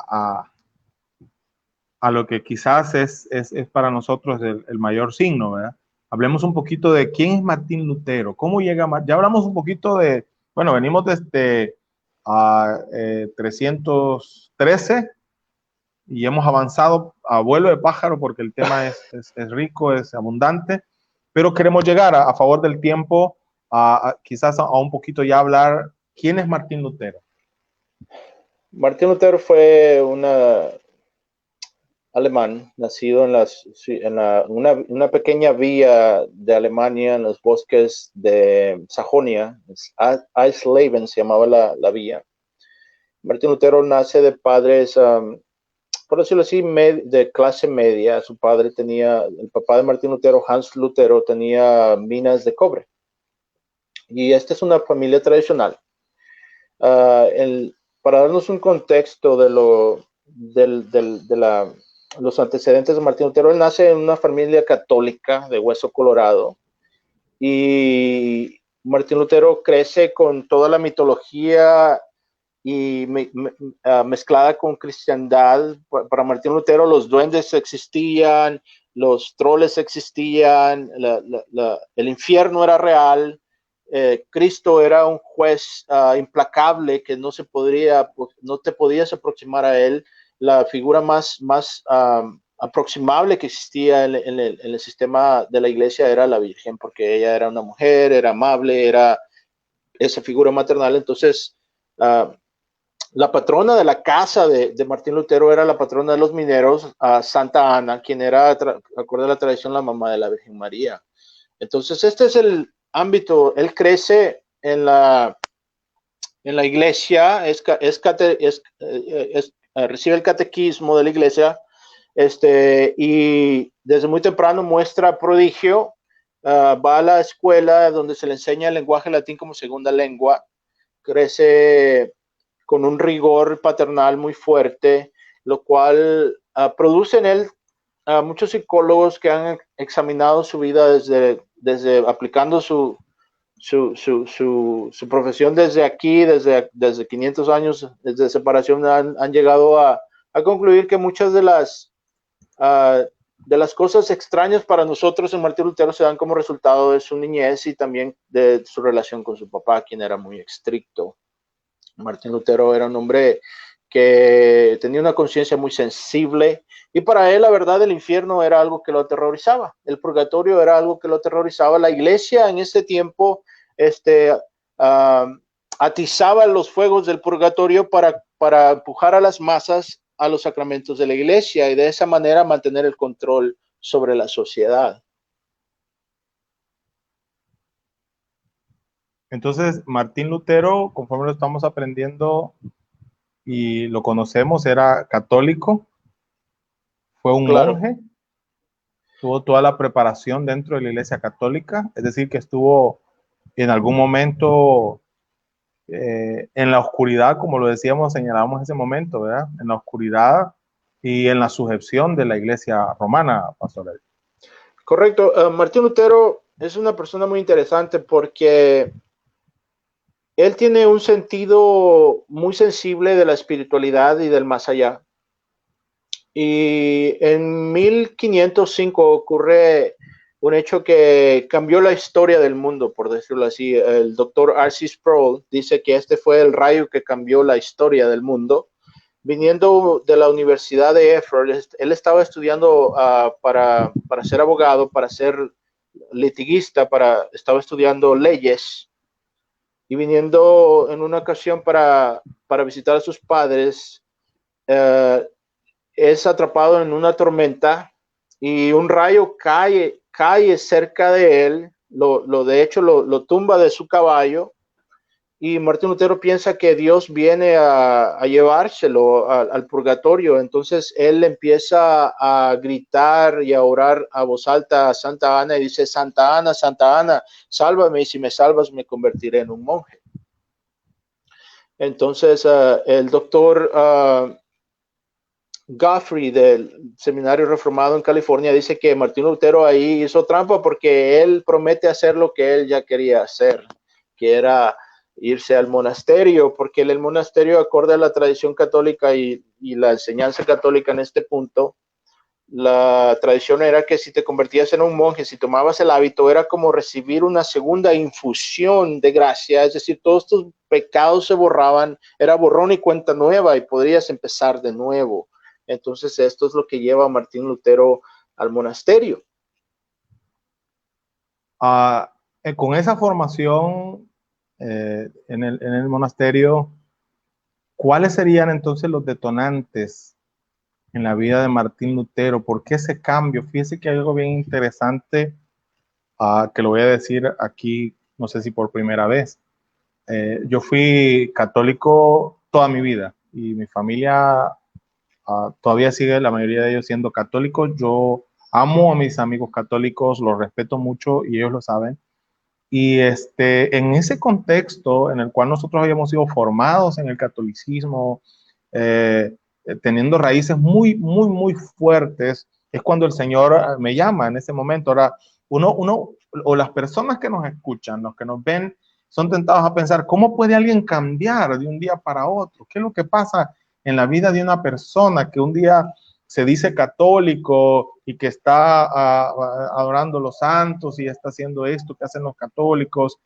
a lo que quizás es para nosotros el mayor signo, ¿verdad? Hablemos un poquito de quién es Martín Lutero, cómo llega. Ya hablamos un poquito bueno, venimos desde 313 y hemos avanzado a vuelo de pájaro porque el tema es rico, es abundante, pero queremos llegar a favor del tiempo quizás a un poquito ya hablar, ¿quién es Martín Lutero? Martín Lutero fue un alemán nacido una pequeña villa de Alemania en los bosques de Sajonia. Eisleben se llamaba la villa. Martín Lutero nace de padres, por decirlo así, de clase media. El papá de Martín Lutero, Hans Lutero, tenía minas de cobre. Y esta es una familia tradicional. Para darnos un contexto de los antecedentes de Martín Lutero, él nace en una familia católica de hueso colorado. Y Martín Lutero crece con toda la mitología y mezclada con cristiandad. Para Martín Lutero los duendes existían, los troles existían, el infierno era real, Cristo era un juez implacable que no te podías aproximar a él. La figura más aproximable que existía en el sistema de la iglesia era la Virgen, porque ella era una mujer, era amable, era esa figura maternal. Entonces, la patrona de la casa de Martín Lutero era la patrona de los mineros, Santa Ana, quien era, acorde a la tradición, la mamá de la Virgen María. Entonces, este es el ámbito. Él crece en la iglesia, recibe el catequismo de la iglesia, y desde muy temprano muestra prodigio. Va a la escuela donde se le enseña el lenguaje latín como segunda lengua. Crece con un rigor paternal muy fuerte, lo cual produce en él muchos psicólogos que han examinado su vida desde aplicando su profesión desde aquí, desde 500 años desde separación, han llegado a concluir que muchas de las cosas extrañas para nosotros en Martín Lutero se dan como resultado de su niñez y también de su relación con su papá, quien era muy estricto. Martín Lutero era un hombre que tenía una conciencia muy sensible, y para él la verdad el infierno era algo que lo aterrorizaba, el purgatorio era algo que lo aterrorizaba. La iglesia en ese tiempo atizaba los fuegos del purgatorio para empujar a las masas a los sacramentos de la iglesia y de esa manera mantener el control sobre la sociedad. Entonces, Martín Lutero, conforme lo estamos aprendiendo y lo conocemos, era católico, fue un Claro. monje, tuvo toda la preparación dentro de la Iglesia Católica, es decir, que estuvo en algún momento en la oscuridad, como lo decíamos, señalábamos en ese momento, ¿verdad? En la oscuridad y en la sujeción de la Iglesia romana, Pastor. Correcto. Martín Lutero es una persona muy interesante porque él tiene un sentido muy sensible de la espiritualidad y del más allá. Y en 1505 ocurre un hecho que cambió la historia del mundo, por decirlo así. El doctor R.C. Sproul dice que este fue el rayo que cambió la historia del mundo. Viniendo de la Universidad de Erfurt, él estaba estudiando para ser abogado, para ser litigista, estaba estudiando leyes, y viniendo en una ocasión para visitar a sus padres, es atrapado en una tormenta y un rayo cae cerca de él, de hecho lo tumba de su caballo, y Martín Lutero piensa que Dios viene a llevárselo al purgatorio. Entonces él empieza a gritar y a orar a voz alta a Santa Ana y dice: Santa Ana, sálvame, y si me salvas me convertiré en un monje. Entonces el doctor Guthrie del Seminario Reformado en California dice que Martín Lutero ahí hizo trampa porque él promete hacer lo que él ya quería hacer, que era irse al monasterio, porque el monasterio, acorde a la tradición católica y la enseñanza católica en este punto, la tradición era que si te convertías en un monje, si tomabas el hábito, era como recibir una segunda infusión de gracia, es decir, todos tus pecados se borraban, era borrón y cuenta nueva y podrías empezar de nuevo. Entonces esto es lo que lleva a Martín Lutero al monasterio. con esa formación en el monasterio, ¿cuáles serían entonces los detonantes en la vida de Martín Lutero? ¿Por qué ese cambio? Fíjese que hay algo bien interesante que lo voy a decir aquí, no sé si por primera vez. Yo fui católico toda mi vida y mi familia todavía sigue, la mayoría de ellos siendo católicos. Yo amo a mis amigos católicos, los respeto mucho y ellos lo saben. Y en ese contexto en el cual nosotros habíamos sido formados en el catolicismo, teniendo raíces muy, muy, muy fuertes, es cuando el Señor me llama en ese momento. Ahora, uno o las personas que nos escuchan, los que nos ven, son tentados a pensar, ¿cómo puede alguien cambiar de un día para otro? ¿Qué es lo que pasa en la vida de una persona que un día se dice católico y que está adorando los santos y está haciendo esto que hacen los católicos?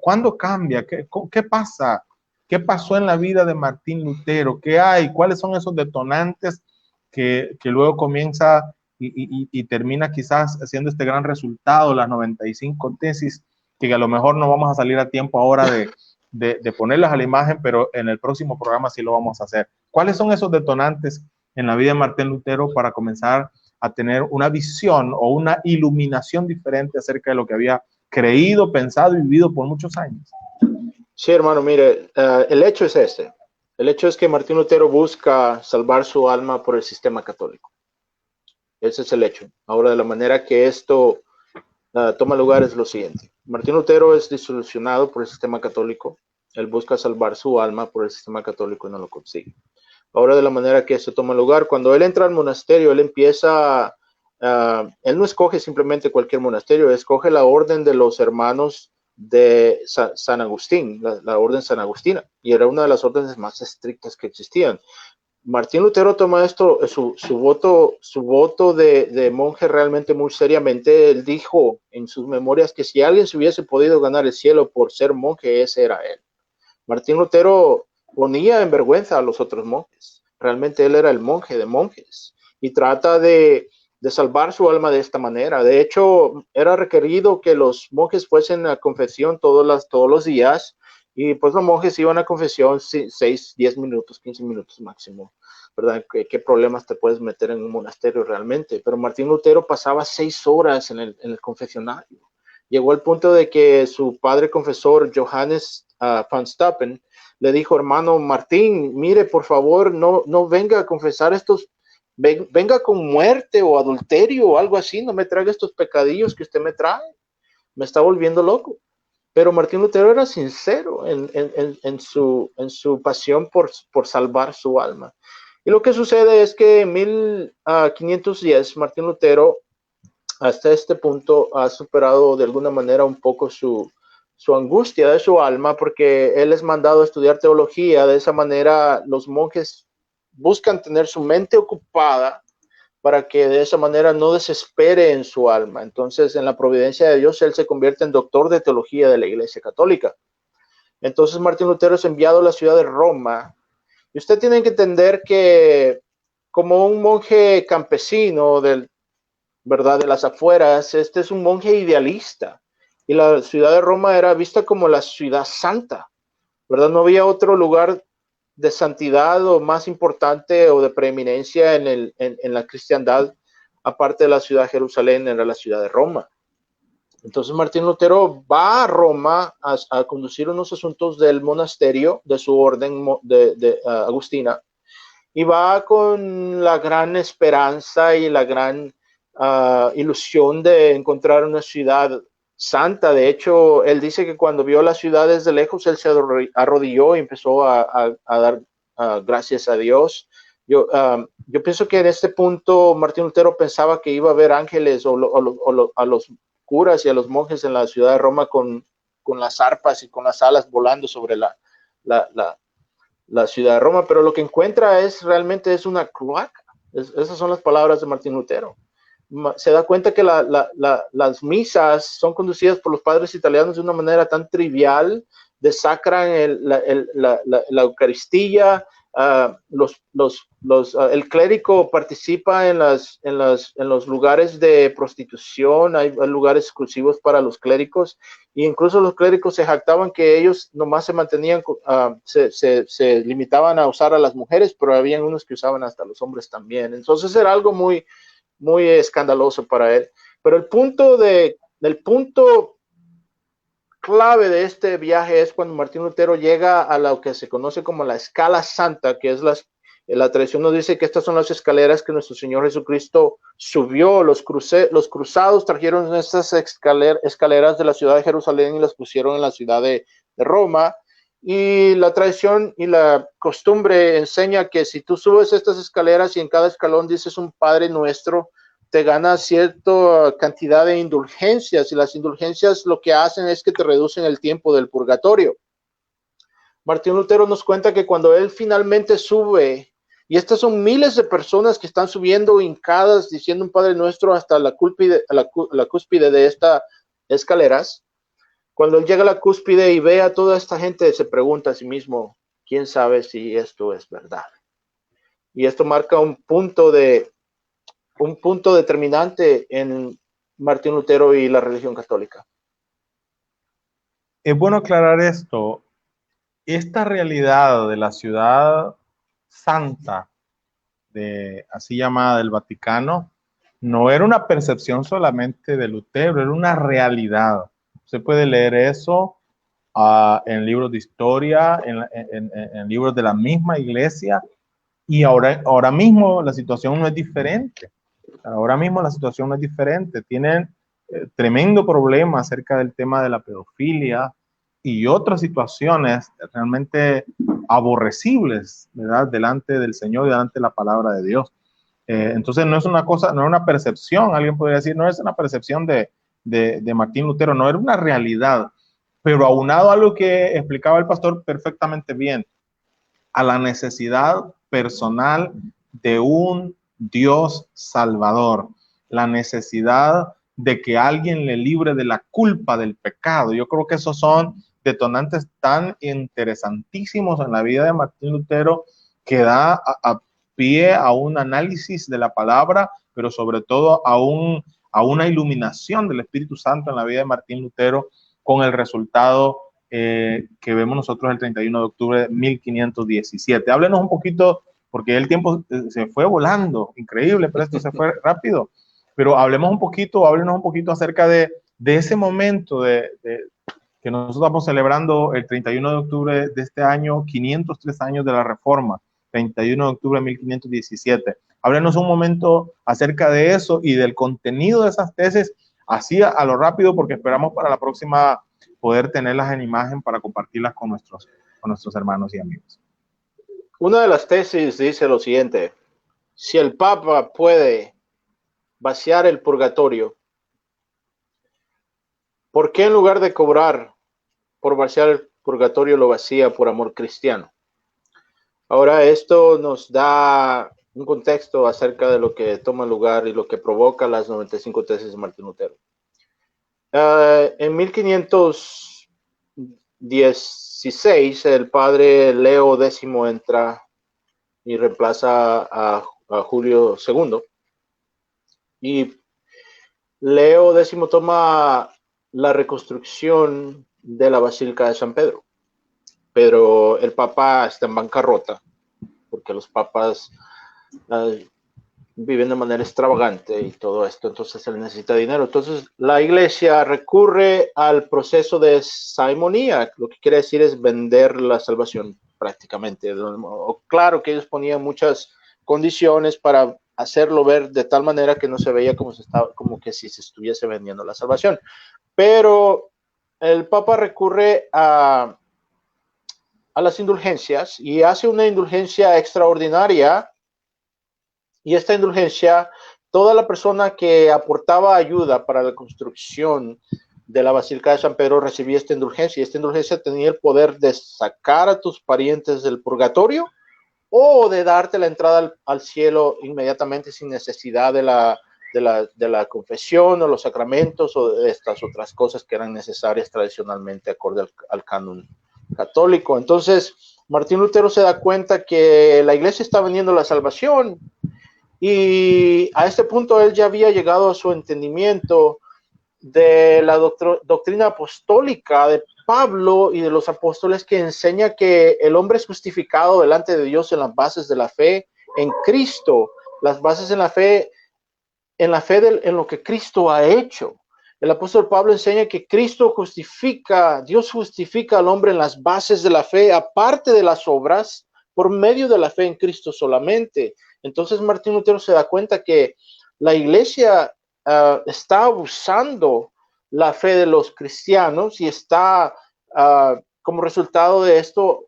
¿Cuándo cambia? ¿Qué pasa? ¿Qué pasó en la vida de Martín Lutero? ¿Qué hay? ¿Cuáles son esos detonantes que luego comienza y termina quizás haciendo este gran resultado, las 95 tesis, que a lo mejor no vamos a salir a tiempo ahora de ponerlas a la imagen, pero en el próximo programa sí lo vamos a hacer? ¿Cuáles son esos detonantes en la vida de Martín Lutero para comenzar a tener una visión o una iluminación diferente acerca de lo que había creído, pensado y vivido por muchos años? Sí, hermano, mire, el hecho es este. El hecho es que Martín Lutero busca salvar su alma por el sistema católico. Ese es el hecho. Ahora, de la manera que esto toma lugar es lo siguiente. Martín Lutero es disolucionado por el sistema católico. Él busca salvar su alma por el sistema católico y no lo consigue. Ahora, de la manera que esto toma lugar, cuando él entra al monasterio, él empieza, él no escoge simplemente cualquier monasterio, escoge la orden de los hermanos de San Agustín, la orden San Agustina, y era una de las órdenes más estrictas que existían. Martín Lutero toma esto, su voto de monje realmente muy seriamente. Él dijo en sus memorias que si alguien se hubiese podido ganar el cielo por ser monje, ese era él. Martín Lutero ponía en vergüenza a los otros monjes. Realmente él era el monje de monjes y trata de salvar su alma de esta manera. De hecho, era requerido que los monjes fuesen a confesión todos los días, y pues los monjes iban a confesión 6, 10 minutos, 15 minutos máximo, ¿verdad? ¿Qué problemas te puedes meter en un monasterio realmente? Pero Martín Lutero pasaba 6 horas en el confesionario. Llegó al punto de que su padre confesor, Johannes van Stappen, le dijo: hermano Martín, mire, por favor, no venga a confesar estos, venga con muerte o adulterio o algo así, no me traiga estos pecadillos que usted me trae, me está volviendo loco. Pero Martín Lutero era sincero en su pasión por salvar su alma. Y lo que sucede es que en 1510 Martín Lutero hasta este punto ha superado de alguna manera un poco su angustia de su alma, porque él es mandado a estudiar teología. De esa manera los monjes buscan tener su mente ocupada para que de esa manera no desespere en su alma. Entonces, en la providencia de Dios, él se convierte en doctor de teología de la Iglesia Católica. Entonces, Martín Lutero es enviado a la ciudad de Roma. Y usted tiene que entender que, como un monje campesino ¿verdad?, de las afueras, este es un monje idealista. Y la ciudad de Roma era vista como la ciudad santa, ¿verdad? No había otro lugar de santidad o más importante o de preeminencia en la cristiandad, aparte de la ciudad de Jerusalén, era la ciudad de Roma. Entonces Martín Lutero va a Roma a conducir unos asuntos del monasterio, de su orden de Agustina, y va con la gran esperanza y la gran ilusión de encontrar una ciudad santa. De hecho, él dice que cuando vio la ciudad desde lejos, él se arrodilló y empezó a dar gracias a Dios. Yo pienso que en este punto Martín Lutero pensaba que iba a ver ángeles a los curas y a los monjes en la ciudad de Roma con las arpas y con las alas volando sobre la ciudad de Roma, pero lo que encuentra realmente es una cloaca. Esas son las palabras de Martín Lutero. Se da cuenta que las misas son conducidas por los padres italianos de una manera tan trivial, desacran la Eucaristía, el clérigo participa en los lugares de prostitución, hay lugares exclusivos para los clérigos, e incluso los clérigos se jactaban que ellos nomás se mantenían, se limitaban a usar a las mujeres, pero había unos que usaban hasta los hombres también. Entonces era algo muy, muy escandaloso para él. Pero el punto clave de este viaje es cuando Martín Lutero llega a lo que se conoce como la escala santa, que es la tradición nos dice que estas son las escaleras que nuestro Señor Jesucristo subió. Los cruzados trajeron estas escaleras de la ciudad de Jerusalén y las pusieron en la ciudad de Roma. Y la tradición y la costumbre enseña que si tú subes estas escaleras y en cada escalón dices un Padre Nuestro, te ganas cierta cantidad de indulgencias, y las indulgencias lo que hacen es que te reducen el tiempo del purgatorio. Martín Lutero nos cuenta que cuando él finalmente sube, y estas son miles de personas que están subiendo hincadas diciendo un Padre Nuestro hasta la cúspide de estas escaleras, cuando él llega a la cúspide y ve a toda esta gente, se pregunta a sí mismo, ¿quién sabe si esto es verdad? Y esto marca un punto determinante en Martín Lutero y la religión católica. Es bueno aclarar esto. Esta realidad de la ciudad santa, así llamada del Vaticano, no era una percepción solamente de Lutero, era una realidad. Usted puede leer eso en libros de historia, en libros de la misma iglesia, y ahora mismo la situación no es diferente. Ahora mismo la situación no es diferente. Tienen tremendo problema acerca del tema de la pedofilia y otras situaciones realmente aborrecibles, ¿verdad? Delante del Señor y delante de la palabra de Dios. Entonces no es una cosa, no es una percepción, alguien podría decir, no es una percepción de Martín Lutero, no era una realidad, pero aunado a lo que explicaba el pastor perfectamente bien, a la necesidad personal de un Dios salvador, la necesidad de que alguien le libre de la culpa del pecado. Yo creo que esos son detonantes tan interesantísimos en la vida de Martín Lutero, que da a pie a un análisis de la palabra, pero sobre todo a una iluminación del Espíritu Santo en la vida de Martín Lutero, con el resultado que vemos nosotros el 31 de octubre de 1517. Háblenos un poquito, porque el tiempo se fue volando, increíble, pero esto se fue rápido. Pero háblenos un poquito acerca de ese momento que nosotros estamos celebrando el 31 de octubre de este año, 503 años de la Reforma, 31 de octubre de 1517. Háblenos un momento acerca de eso y del contenido de esas tesis, así a lo rápido, porque esperamos para la próxima poder tenerlas en imagen para compartirlas con nuestros hermanos y amigos. Una de las tesis dice lo siguiente: si el Papa puede vaciar el purgatorio, ¿por qué en lugar de cobrar por vaciar el purgatorio lo vacía por amor cristiano? Ahora, esto nos da un contexto acerca de lo que toma lugar y lo que provoca las 95 tesis de Martín Lutero. En 1516, el padre Leo X entra y reemplaza a Julio II. Y Leo X toma la reconstrucción de la Basílica de San Pedro. Pero el Papa está en bancarrota, porque los papas viven de manera extravagante y todo esto, entonces se le necesita dinero. Entonces la iglesia recurre al proceso de saimonía, lo que quiere decir es vender la salvación prácticamente. Claro que ellos ponían muchas condiciones para hacerlo ver de tal manera que no se veía como que si se estuviese vendiendo la salvación. Pero el Papa recurre a las indulgencias y hace una indulgencia extraordinaria. Y esta indulgencia, toda la persona que aportaba ayuda para la construcción de la Basílica de San Pedro recibía esta indulgencia. Y esta indulgencia tenía el poder de sacar a tus parientes del purgatorio o de darte la entrada al cielo inmediatamente sin necesidad de la confesión o los sacramentos o de estas otras cosas que eran necesarias tradicionalmente acorde al canon católico. Entonces, Martín Lutero se da cuenta que la iglesia está vendiendo la salvación, y a este punto él ya había llegado a su entendimiento de la doctrina apostólica de Pablo y de los apóstoles, que enseña que el hombre es justificado delante de Dios en las bases de la fe en Cristo, las bases en la fe en lo que Cristo ha hecho. El apóstol Pablo enseña que Cristo justifica, Dios justifica al hombre en las bases de la fe, aparte de las obras, por medio de la fe en Cristo solamente. Entonces Martín Lutero se da cuenta que la iglesia está abusando la fe de los cristianos y está, como resultado de esto,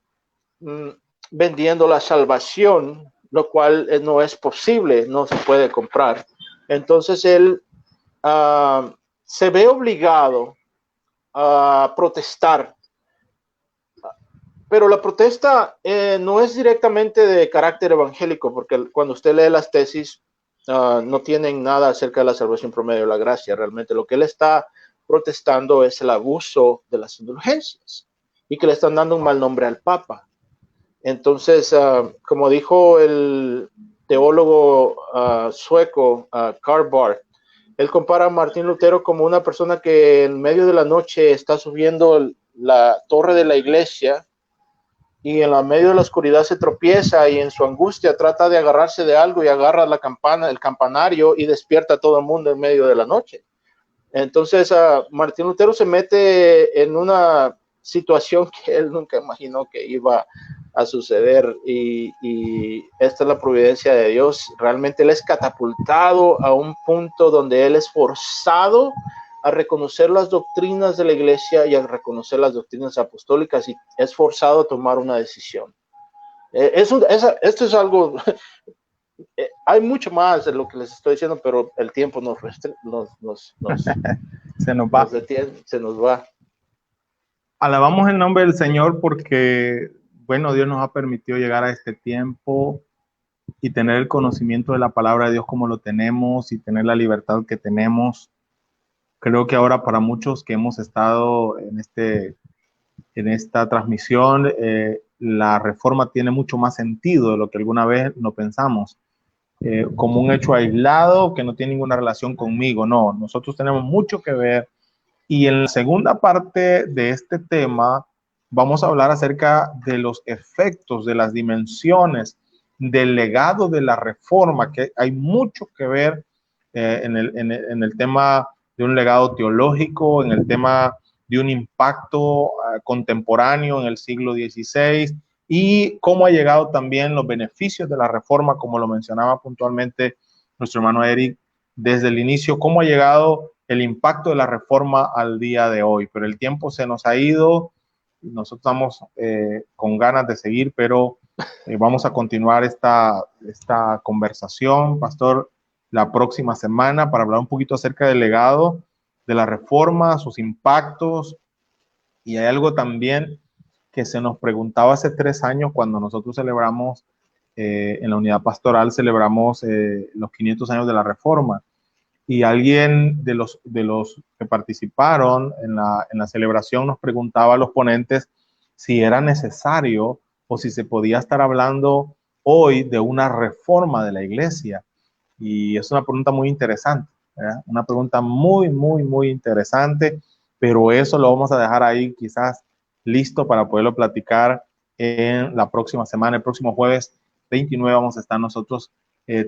vendiendo la salvación, lo cual no es posible, no se puede comprar. Entonces él se ve obligado a protestar, pero la protesta no es directamente de carácter evangélico, porque cuando usted lee las tesis no tienen nada acerca de la salvación por medio de la gracia. Realmente lo que él está protestando es el abuso de las indulgencias y que le están dando un mal nombre al Papa. Entonces, como dijo el teólogo sueco Karl Barth, él compara a Martín Lutero como una persona que en medio de la noche está subiendo la torre de la iglesia y en la medio de la oscuridad se tropieza y en su angustia trata de agarrarse de algo y agarra la campana, el campanario, y despierta a todo el mundo en medio de la noche. Entonces Martín Lutero se mete en una situación que él nunca imaginó que iba a suceder, y esta es la providencia de Dios. Realmente él es catapultado a un punto donde él es forzado a reconocer las doctrinas de la iglesia y a reconocer las doctrinas apostólicas, y es forzado a tomar una decisión. Esto es algo hay mucho más de lo que les estoy diciendo, pero el tiempo se nos va. Se nos va. Alabamos el nombre del Señor porque, bueno, Dios nos ha permitido llegar a este tiempo y tener el conocimiento de la palabra de Dios como lo tenemos y tener la libertad que tenemos. Creo que ahora para muchos que hemos estado en esta transmisión, la reforma tiene mucho más sentido de lo que alguna vez no pensamos. Como un hecho aislado que no tiene ninguna relación conmigo. No, nosotros tenemos mucho que ver. Y en la segunda parte de este tema vamos a hablar acerca de los efectos, de las dimensiones, del legado de la reforma, que hay mucho que ver en el tema de un legado teológico, en el tema de un impacto contemporáneo en el siglo XVI, y cómo ha llegado también los beneficios de la reforma, como lo mencionaba puntualmente nuestro hermano Eric, desde el inicio, cómo ha llegado el impacto de la reforma al día de hoy. Pero el tiempo se nos ha ido, nosotros estamos con ganas de seguir, pero vamos a continuar esta conversación, Pastor, la próxima semana para hablar un poquito acerca del legado de la reforma, sus impactos. Y hay algo también que se nos preguntaba hace 3 años cuando nosotros celebramos en la unidad pastoral, celebramos los 500 años de la reforma. Y alguien de los que participaron en la celebración nos preguntaba a los ponentes si era necesario o si se podía estar hablando hoy de una reforma de la iglesia. Y es una pregunta muy interesante, ¿verdad? Una pregunta muy, muy, muy interesante, pero eso lo vamos a dejar ahí quizás listo para poderlo platicar en la próxima semana. El próximo jueves 29 vamos a estar nosotros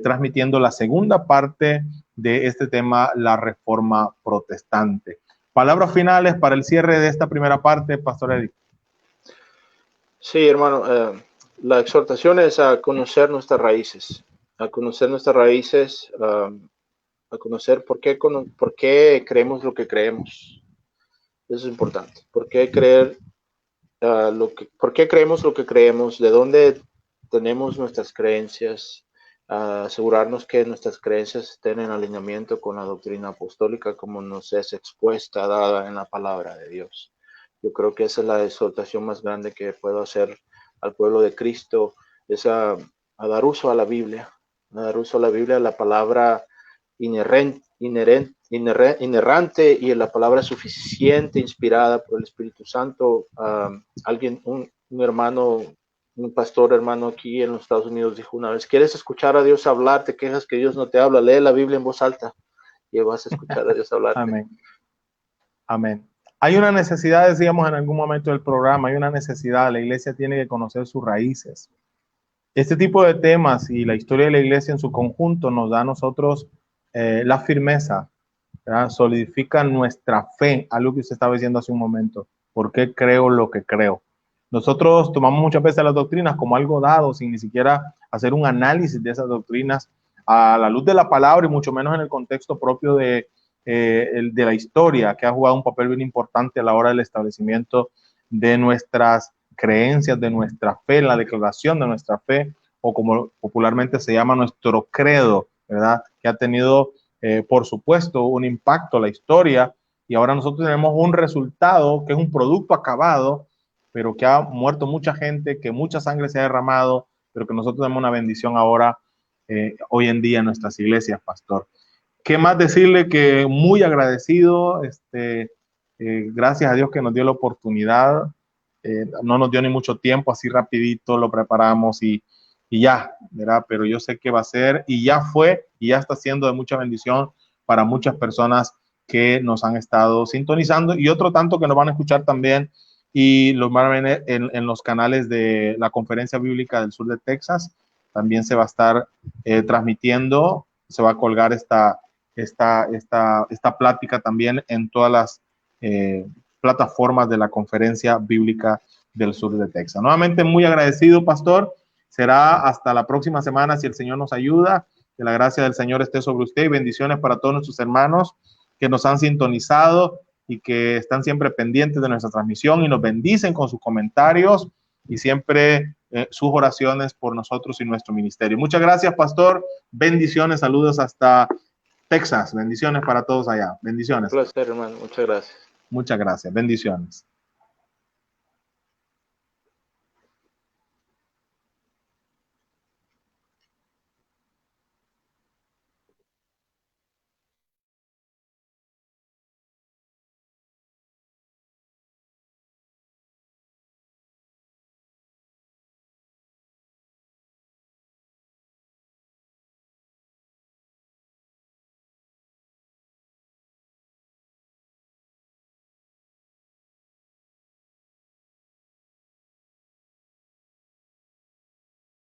transmitiendo la segunda parte de este tema, la reforma protestante. Palabras finales para el cierre de esta primera parte, Pastor Eric. Sí, hermano, la exhortación es a conocer nuestras raíces, a conocer por qué creemos lo que creemos. Eso es importante. ¿Por qué creemos lo que creemos? ¿De dónde tenemos nuestras creencias? Asegurarnos que nuestras creencias estén en alineamiento con la doctrina apostólica como nos es expuesta, dada en la palabra de Dios. Yo creo que esa es la exhortación más grande que puedo hacer al pueblo de Cristo, es a dar uso a la Biblia, la palabra inerrante y la palabra suficiente, inspirada por el Espíritu Santo. Un hermano Un pastor hermano aquí en los Estados Unidos dijo una vez, ¿quieres escuchar a Dios hablar? ¿Te quejas que Dios no te habla? Lee la Biblia en voz alta y vas a escuchar a Dios hablarte. Amén. Amén. Hay una necesidad, decíamos en algún momento del programa, hay una necesidad, la iglesia tiene que conocer sus raíces. Este tipo de temas y la historia de la iglesia en su conjunto nos da a nosotros la firmeza, ¿verdad? Solidifica nuestra fe, algo que usted estaba diciendo hace un momento. ¿Por qué creo lo que creo? Nosotros tomamos muchas veces las doctrinas como algo dado, sin ni siquiera hacer un análisis de esas doctrinas a la luz de la palabra y mucho menos en el contexto propio de la historia, que ha jugado un papel bien importante a la hora del establecimiento de nuestras creencias, de nuestra fe, la declaración de nuestra fe, o como popularmente se llama nuestro credo, ¿verdad? Que ha tenido, por supuesto, un impacto en la historia, y ahora nosotros tenemos un resultado que es un producto acabado, pero que ha muerto mucha gente, que mucha sangre se ha derramado, pero que nosotros tenemos una bendición ahora, hoy en día en nuestras iglesias, pastor. ¿Qué más decirle? Que muy agradecido, gracias a Dios que nos dio la oportunidad, no nos dio ni mucho tiempo, así rapidito lo preparamos y ya, ¿verdad? Pero yo sé que va a ser y ya fue y ya está siendo de mucha bendición para muchas personas que nos han estado sintonizando y otro tanto que nos van a escuchar también y los van a ver en los canales de la Conferencia Bíblica del Sur de Texas. También se va a estar transmitiendo, se va a colgar esta plática también en todas las plataformas de la Conferencia Bíblica del Sur de Texas. Nuevamente, muy agradecido, pastor. Será hasta la próxima semana, si el Señor nos ayuda. Que la gracia del Señor esté sobre usted y bendiciones para todos nuestros hermanos que nos han sintonizado y que están siempre pendientes de nuestra transmisión y nos bendicen con sus comentarios y siempre sus oraciones por nosotros y nuestro ministerio. Muchas gracias, pastor. Bendiciones, saludos hasta Texas. Bendiciones para todos allá. Bendiciones. Un placer, hermano. Muchas gracias. Muchas gracias. Bendiciones.